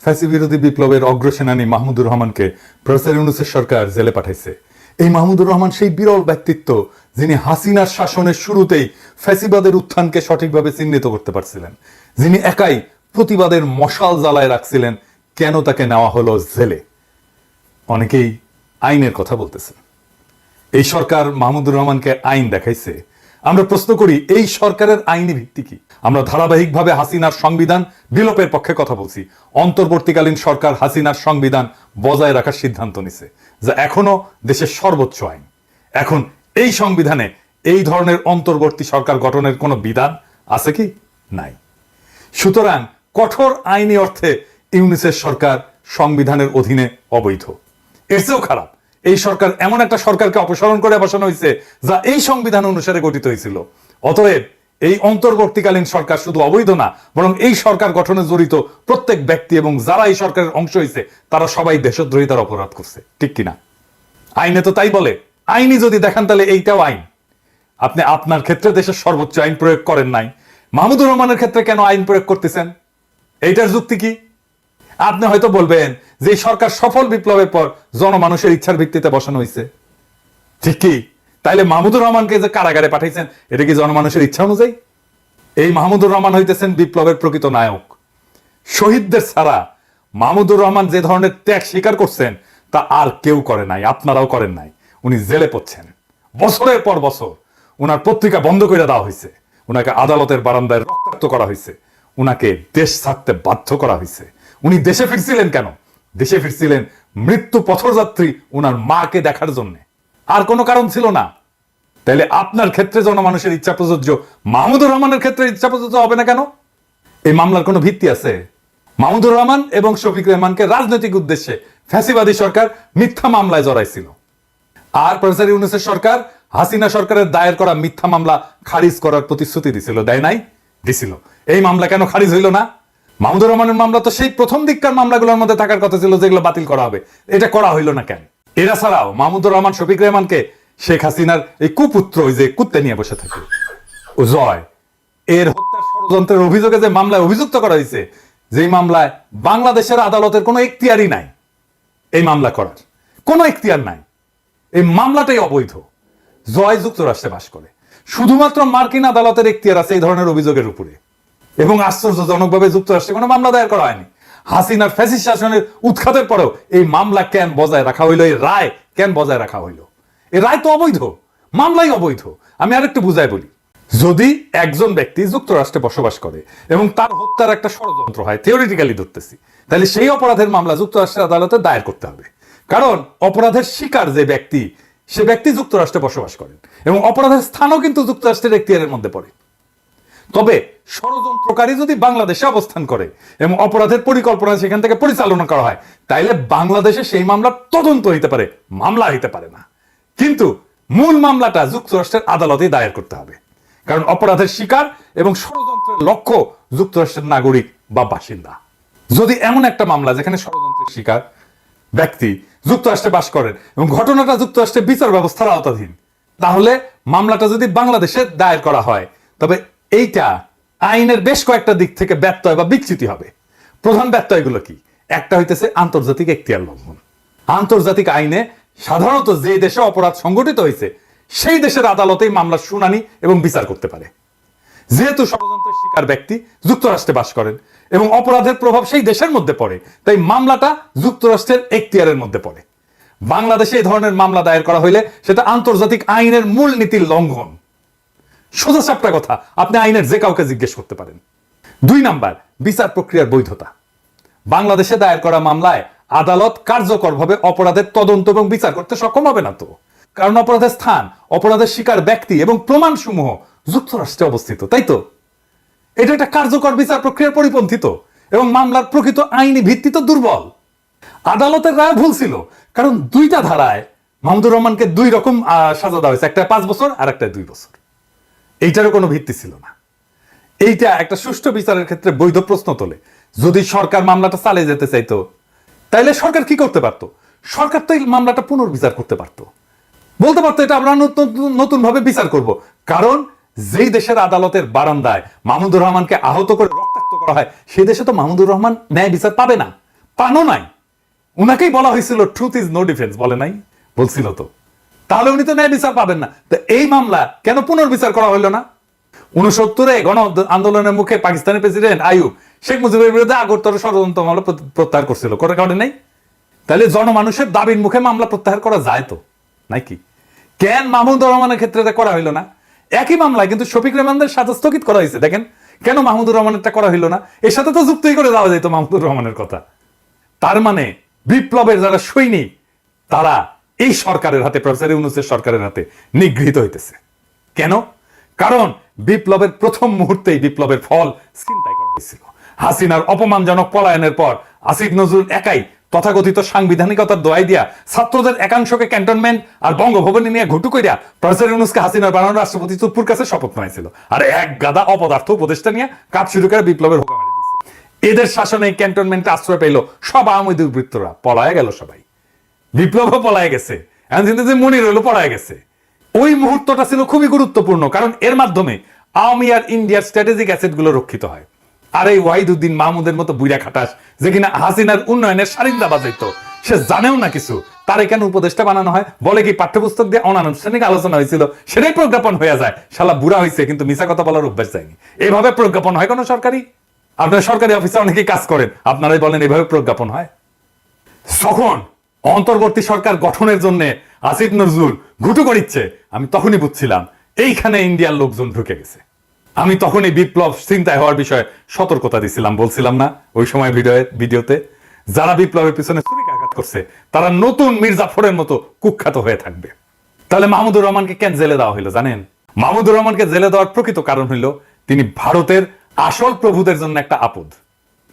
ফ্যাসি বিরোধী বিপ্লবের অগ্রসেনানী মাহমুদুর রহমানকে প্রফেসর ইউনূসের সরকার জেলে পাঠাইছে। এই মাহমুদুর রহমান সেই বিরল ব্যক্তিত্ব যিনি হাসিনার শাসনের শুরুতেই ফ্যাসিবাদের উত্থানকে সঠিকভাবে চিহ্নিত করতে পারছিলেন, যিনি একাই প্রতিবাদের মশাল জ্বালায় রাখছিলেন। কেন তাকে নেওয়া হলো জেলে? অনেকেই আইনের কথা বলতেছেন। এই সরকার মাহমুদুর রহমানকে আইন দেখাইছে। আমরা প্রশ্ন করি, এই সরকারের আইনি ভিত্তি কি? আমরা ধারাবাহিকভাবে হাসিনার সংবিধান বিলোপের পক্ষে কথা বলছি। অন্তর্বর্তীকালীন সরকার হাসিনার সংবিধান বজায় রাখার সিদ্ধান্ত নিছে, যা এখনো দেশের সর্বোচ্চ আইন। এখন এই সংবিধানে এই ধরনের অন্তর্বর্তী সরকার গঠনের কোনো বিধান আছে কি? নাই। সুতরাং কঠোর আইনি অর্থে ইউনূসের সরকার সংবিধানের অধীনে অবৈধ। এর চেয়েও খারাপ, এই সরকার এমন একটা সরকারকে অপসারণ করে বসানো হয়েছে যা এই সংবিধান অনুসারে গঠিত হয়েছিল। অতএব এই অন্তর্বর্তীকালীন সরকার শুধু অবৈধ না, বরং এই সরকার গঠনে জড়িত প্রত্যেক ব্যক্তি এবং যারা এই সরকারের অংশ হয়েছে তারা সবাই দেশদ্রোহিতার অপরাধ করছে। ঠিক কিনা? আইনে তো তাই বলে। আইনি যদি দেখান তাহলে এইটাও আইন। আপনি আপনার ক্ষেত্রে দেশের সর্বোচ্চ আইন প্রয়োগ করেন নাই, মাহমুদুর রহমানের ক্ষেত্রে কেন আইন প্রয়োগ করতেছেন? এইটার যুক্তি কি? আপনি হয়তো বলবেন যে সরকার সফল বিপ্লবের পর জনমানুষের ইচ্ছার ভিত্তিতে বসানো হয়েছে। ঠিক কি? তাইলে মাহমুদুর রহমানকে যে কারাগারে পাঠাইছেন এটা কি জনমানুষের ইচ্ছা অনুযায়ী? এই মাহমুদুর রহমান হইতেছেন বিপ্লবের প্রকৃত নায়ক। শহীদদের ছাড়া মাহমুদুর রহমান যে ধরনের ত্যাগ স্বীকার করছেন তা আর কেউ করে নাই, আপনারাও করেন নাই। উনি জেলে পড়ছেন বছরের পর বছর। উনার পত্রিকা বন্ধ করে দেওয়া হয়েছে, উনাকে আদালতের বারান্দায় রক্তাক্ত করা হয়েছে, উনাকে দেশ ছাড়তে বাধ্য করা হয়েছে। উনি দেশে ফিরছিলেন কেন? দেশে ফিরছিলেন মৃত্যু পথযাত্রী উনার মাকে দেখার জন্য, আর কোনো কারণ ছিল না। তাইলে আপনার ক্ষেত্রে জনমানুষের ইচ্ছা প্রযোজ্য, মাহমুদুর রহমানের ক্ষেত্রে ইচ্ছা প্রযোজ্য হবে না কেন? এই মামলার কোনো ভিত্তি আছে? মাহমুদুর রহমান এবং শফিক রেহমানকে রাজনৈতিক উদ্দেশ্যে ফ্যাসিবাদী সরকার মিথ্যা মামলায় জড়াইছিল, আর প্রফেসর ইউনূসের সরকার হাসিনা সরকারের দায়ের করা মিথ্যা মামলা খারিজ করার প্রতিশ্রুতি দিছিল। দেয় নাই? দিছিল। এই মামলা কেন খারিজ হইল না? মাহমুদুর রহমানের মামলা তো সেই প্রথম দিককার মামলাগুলোর মধ্যে থাকার কথা ছিল যেগুলো বাতিল করা হবে। এটা করা হইল না কেন? এরা ছাড়াও মাহমুদুর রহমান শফিক রেহমানকে শেখ হাসিনার এই কুপুত্র, ওই যে কুত্তে নিয়ে বসে থাকে ও জয়, এর হত্যার ষড়যন্ত্রের অভিযোগে যে মামলায় অভিযুক্ত করা হয়েছে, যেই মামলায় বাংলাদেশের আদালতের কোনো এখতিয়ারই নাই, এই মামলা করার কোনো এখতিয়ার নাই, এই মামলাটাই অবৈধ। জয় যুক্তরাষ্ট্রে বাস করে, শুধুমাত্র মার্কিন আদালতের এখতিয়ার আছে এই ধরনের অভিযোগের উপরে। এবং আশ্চর্যজনকভাবে যুক্তরাষ্ট্রে কোনো মামলা দায়ের করা হয়নি। হাসিনার ফ্যাসিস্ট শাসনের উৎখাতের পরেও এই মামলা কেন বজায় রাখা হইল? এই রায় কেন বজায় রাখা হইল? এই রায় তো অবৈধ, মামলাই অবৈধ। আমি আরেকটু বুঝাই বলি, যদি একজন ব্যক্তি যুক্তরাষ্ট্রে বসবাস করে এবং তার হত্যার একটা ষড়যন্ত্র হয়, থিওরিটিক্যালি ধরতেছি, তাহলে সেই অপরাধের মামলা যুক্তরাষ্ট্রের আদালতে দায়ের করতে হবে। কারণ অপরাধের শিকার যে ব্যক্তি, সে ব্যক্তি যুক্তরাষ্ট্রে বসবাস করেন এবং অপরাধের স্থানও কিন্তু যুক্তরাষ্ট্রের এখতিয়ারের মধ্যে পড়ে। তবে ষড়যন্ত্রকারী যদি বাংলাদেশে অবস্থান করে এবং অপরাধের পরিকল্পনা সেখান থেকে পরিচালনা করা হয়, তাইলে বাংলাদেশে সেই মামলার তদন্ত হইতে পারে, মামলা হইতে পারে না। কিন্তু মূল মামলাটা যুক্তরাষ্ট্রের আদালতে দায়ের করতে হবে, কারণ অপরাধের শিকার এবং ষড়যন্ত্রের লক্ষ্য যুক্তরাষ্ট্রের নাগরিক বা বাসিন্দা। যদি এমন একটা মামলা যেখানে ষড়যন্ত্রের শিকার ব্যক্তি যুক্তরাষ্ট্রে বাস করেন এবং ঘটনাটা যুক্তরাষ্ট্রের বিচার ব্যবস্থার আওতাধীন, তাহলে মামলাটা যদি বাংলাদেশে দায়ের করা হয়, তবে এইটা আইনের বেশ কয়েকটা দিক থেকে ব্যত্যয় বা বিচ্যুতি হবে। প্রধান ব্যত্যয়গুলো কি? একটা হইতেছে আন্তর্জাতিক এখতিয়ার লঙ্ঘন। আন্তর্জাতিক আইনে সাধারণত যে দেশে অপরাধ সংঘটিত হয়েছে সেই দেশের আদালতেই মামলার শুনানি এবং বিচার করতে পারে। যেহেতু ষড়যন্ত্রের শিকার ব্যক্তি যুক্তরাষ্ট্রে বাস করেন এবং অপরাধের প্রভাব সেই দেশের মধ্যে পড়ে, তাই মামলাটা যুক্তরাষ্ট্রের এখতিয়ারের মধ্যে পড়ে। বাংলাদেশে এই ধরনের মামলা দায়ের করা হইলে সেটা আন্তর্জাতিক আইনের মূল নীতির লঙ্ঘন। সোজা সাপটা কথা, আপনি আইনের যে কাউকে জিজ্ঞেস করতে পারেন। 2 নাম্বার, বিচার প্রক্রিয়ার বৈধতা। বাংলাদেশে দায়ের করা মামলায় আদালত কার্যকরভাবে অপরাধের তদন্ত এবং বিচার করতে সক্ষম হবে না তো, কারণ অপরাধের স্থান, অপরাধের শিকার ব্যক্তি এবং প্রমাণসমূহ যুক্তরাষ্ট্রে অবস্থিত, তাই তো? এটা একটা কার্যকর বিচার প্রক্রিয়ার পরিপন্থী তো, এবং মামলার প্রকৃত আইনি ভিত্তি তো দুর্বল। আদালতের রায় ভুল ছিল, কারণ 2টা ধারায় মাহমুদুর রহমানকে 2 রকম সাজা দেওয়া হয়েছে, একটা 5 বছর আর একটা 2 বছর। এইটারও কোনো ভিত্তি ছিল না। এইটা একটা সুষ্ঠু বিচারের ক্ষেত্রে বৈধ প্রশ্ন তোলে। যদি সরকার মামলাটা চালিয়ে যেতে চাইতো, তাইলে সরকার কি করতে পারতো? সরকার তো এই মামলাটা পুনর্বিচার করতে পারতো, বলতে পারতো এটা আমরা নতুন ভাবে বিচার করব। কারণ যেই দেশের আদালতের বারান্দায় মাহমুদুর রহমানকে আহত করে রক্তাক্ত করা হয়, সেই দেশে তো মাহমুদুর রহমান ন্যায় বিচার পাবে না। পানো নাই। উনাকেই বলা হয়েছিল ট্রুথ ইজ নো ডিফেন্স, বলে নাই? বলছিল তো। তাহলে উনি তো ন্যায় বিচার পাবেন না। তো এই মামলা কেন পুনর্বিচার করা হইল না? 69-এ গণ আন্দোলনের মুখে পাকিস্তানের প্রেসিডেন্ট আইয়ুব শেখ মুজিবের বিরুদ্ধে আগরতলা ষড়যন্ত্র মামলা প্রত্যাহার করছিল, করে কারণে নাই? তাহলে জনমানুষের দাবির মুখে মামলা প্রত্যাহার করা যায় তো নাকি? কেন মাহমুদুর রহমানের ক্ষেত্রে এটা করা হইল না? একই মামলায় কিন্তু শফিক রেহমানদের সাথে স্থগিত করা হয়েছে। দেখেন কেন মাহমুদুর রহমানেরটা করা হইল না? এর সাথে তো যুক্তই করে দেওয়া যেত মাহমুদুর রহমানের কথা। তার মানে বিপ্লবের যারা সৈনিক তারা এই সরকারের হাতে, প্রফেসর ইউনূসের সরকারের হাতে নিগৃহীত হইতেছে। কেন? কারণ বিপ্লবের প্রথম মুহূর্তেই বিপ্লবের ফল ছিনতাই করা হয়েছিল। হাসিনার অপমানজনক পলায়নের পর আসিফ নজরুল একাই তথাকথিত সাংবিধানিকতার দোয়াই দিয়া ছাত্রদের একাংশকে ক্যান্টনমেন্ট আর বঙ্গভবনে নিয়ে ঘুটু কইরা প্রফেসর ইউনূসকে হাসিনার বানানো রাষ্ট্রপতি চুপ্পুর কাছে শপথ নিয়েছিল। আর এক গাদা অপদার্থ উপদেষ্টা নিয়ে কাজ শুরু করে বিপ্লবের হুকা মারি দিয়েছে। এদের শাসনে ক্যান্টনমেন্টে আশ্রয় পেল সব আওয়ামী দুর্বৃত্তরা, পলায় গেল সবাই। বিপ্লবও পলায় গেছে, মনির হলো পলায় গেছে। ওই মুহূর্তটা ছিল খুবই গুরুত্বপূর্ণ, কারণ এর মাধ্যমে আওয়ামী আর ইন্ডিয়ার স্ট্র্যাটেজিক অ্যাসেট গুলো রক্ষিত হয়। আর এই ওয়াহিদুদ্দিন মাহমুদের মতো বুইরা খাটাস, যে কিনা হাসিনার উন্নয়নের সারিন্দা বাজাইতো, সে জানেও না কিছু, তার কেন উপদেষ্টা বানানো হয়? বলে কি পাঠ্যপুস্তক দিয়ে অনানুষ্ঠানিক আলোচনা হয়েছিল, সেটাই প্রজ্ঞাপন হয়ে যায়। শালা বুড়া হয়েছে কিন্তু মিছা কথা বলার অভ্যাস যায়নি। এইভাবে প্রজ্ঞাপন হয় কোন সরকারি? আপনার সরকারি অফিসে অনেকেই কাজ করেন, আপনারাই বলেন এইভাবে প্রজ্ঞাপন হয়? যখন অন্তর্বর্তী সরকার গঠনের জন্য আসিফ নজরুল ঘুটু করিচ্ছে, আমি তখনই বুঝছিলাম এইখানে ইন্ডিয়ার লোকজন ঢুকে গেছে। আমি তখনই বিপ্লব চিন্তায় হওয়ার বিষয়ে সতর্কতা দিছিলাম, বলছিলাম না ওই সময় ভিডিওতে? যারা বিপ্লবের পিছনে ছুরিকাঘাত করছে তারা নতুন মির্জাফরের মতো কুখ্যাত হয়ে থাকবে। তাহলে মাহমুদুর রহমানকে কেন জেলে দেওয়া হইলো জানেন? মাহমুদুর রহমানকে জেলে দেওয়ার প্রকৃত কারণ হইল তিনি ভারতের আসল প্রভুদের জন্য একটা আপদ।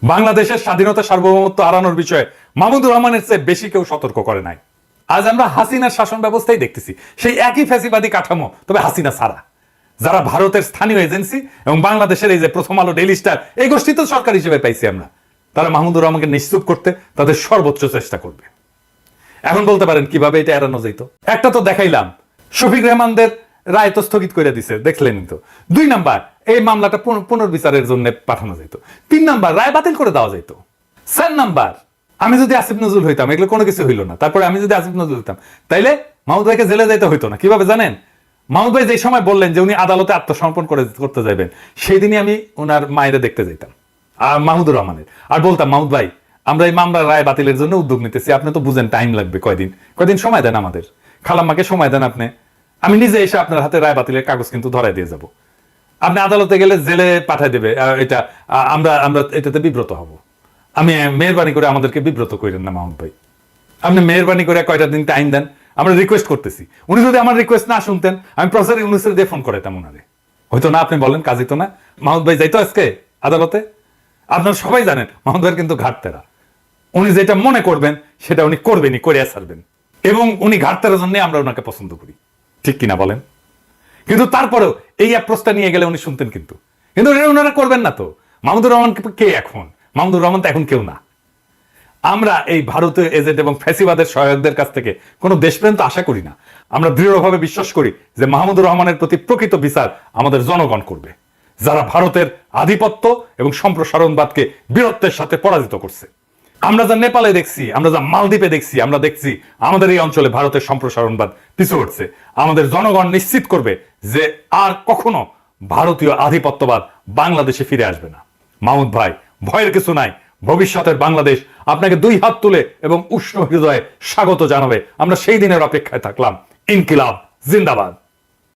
বাংলাদেশের স্বাধীনতা সার্বভৌমত্ব হারানোর বিষয়ে মাহমুদুর রহমানের চেয়ে বেশি কেউ সতর্ক করে নাই। আজ আমরা হাসিনার শাসন ব্যবস্থায় দেখতেছি সেই একই ফ্যাসিবাদী কাঠামো, তবে হাসিনা ছাড়া। যারা ভারতের স্থানীয় এজেন্সি এবং বাংলাদেশের এই যে প্রথম আলো, ডেইলি স্টার, এই গোষ্ঠী তো সরকার হিসেবে পাইছি আমরা, তারা মাহমুদুর রহমানকে নিশ্চুপ করতে তাদের সর্বোচ্চ চেষ্টা করবে। এখন বলতে পারেন কিভাবে এটা এড়ানো যেত? একটা তো দেখাইলাম, শফিক রেহমানদের রায় তো স্থগিত করে দিছে, দেখলেন তো। 2 নাম্বার, এই মামলাটা পুনর্বিচারের জন্য পাঠানো যেত। 3 নাম্বার, রায় বাতিল করে দেওয়া যেত। 4 নাম্বার, আমি যদি আসিফ নজরুল হইতাম, এগুলো কোনো কিছু হইল না, তারপরে আমি যদি আসিফ নজরুল হইতাম, তাইলে মাহমুদ ভাইকে জেলে যাইতে হইতো না। কিভাবে জানেন? মাহমুদ ভাই যে সময় বললেন যে উনি আদালতে আত্মসমর্পণ করতে যাবেন, সেই দিনই আমি ওনার মায়েরা দেখতে যাইতাম, আর মাহমুদুর রহমানের, আর বলতাম, মাহমুদ ভাই আমরা এই মামলার রায় বাতিলের জন্য উদ্যোগ নিতেছি, আপনি তো বুঝেন টাইম লাগবে, কয়দিন সময় দেন আমাদের, খালাম্মাকে সময় দেন আপনি, আমি নিজে এসে আপনার হাতে রায় বাতিলের কাগজ কিন্তু ধরাই দিয়ে যাব। আপনি আদালতে গেলে জেলে পাঠাই দেবে, এটা আমরা এটাতে বিব্রত হব। আমি মেহরবানি করে আমাদেরকে বিব্রত করেন না মাহমুদ ভাই, আপনি মেহরবানি করে কয়টা দিন টাইম দেন, আমরা রিকোয়েস্ট করতেছি। উনি যদি আমার রিকোয়েস্ট না শুনতেন, আমি প্রফেসর ইউনূসের দিয়ে ফোন করাইতাম উনারে, হয়তো না। আপনি বলেন কাজ হইতো না? মাহমুদ ভাই যাইতো আজকে আদালতে? আপনারা সবাই জানেন মাহমুদ ভাইয়ের কিন্তু ঘাটতেরা, উনি যেটা মনে করবেন সেটা উনি করবেনই, করে ছাড়বেন, এবং উনি ঘাটতেরার জন্য আমরা ওনাকে পছন্দ করি, ঠিক কিনা বলেন? কিন্তু তারপরেও এই অ্যাপ্রোচটা নিয়ে গেলে উনি শুনতেন, কিন্তু ওনারা করবেন না তো। মাহমুদুর রহমান কে এখন? মাহমুদুর রহমান তো এখন কেউ না। আমরা এই ভারতীয় এজেন্ট এবং ফ্যাসিবাদের সহায়কদের কাছ থেকে কোনো দেশপ্রেম তো আশা করি না। আমরা দৃঢ়ভাবে বিশ্বাস করি যে মাহমুদুর রহমানের প্রতি প্রকৃত বিচার আমাদের জনগণ করবে, যারা ভারতের আধিপত্য এবং সম্প্রসারণবাদকে বীরত্বের সাথে পরাজিত করছে। আমরা যা নেপালে দেখছি, আমরা যা মালদ্বীপে দেখছি, আমরা দেখছি আমাদের এই অঞ্চলে ভারতের সম্প্রসারণবাদ পিছু উঠছে। আমাদের জনগণ নিশ্চিত করবে যে আর কখনো ভারতীয় আধিপত্যবাদ বাংলাদেশে ফিরে আসবে না। মাহমুদ ভাই, ভয়ের কিছু নাই, ভবিষ্যতের বাংলাদেশ আপনাকে 2 হাত তুলে এবং উষ্ণ হৃদয়ে স্বাগত জানাবে। আমরা সেই দিনের অপেক্ষায় থাকলাম। ইনকিলাব জিন্দাবাদ।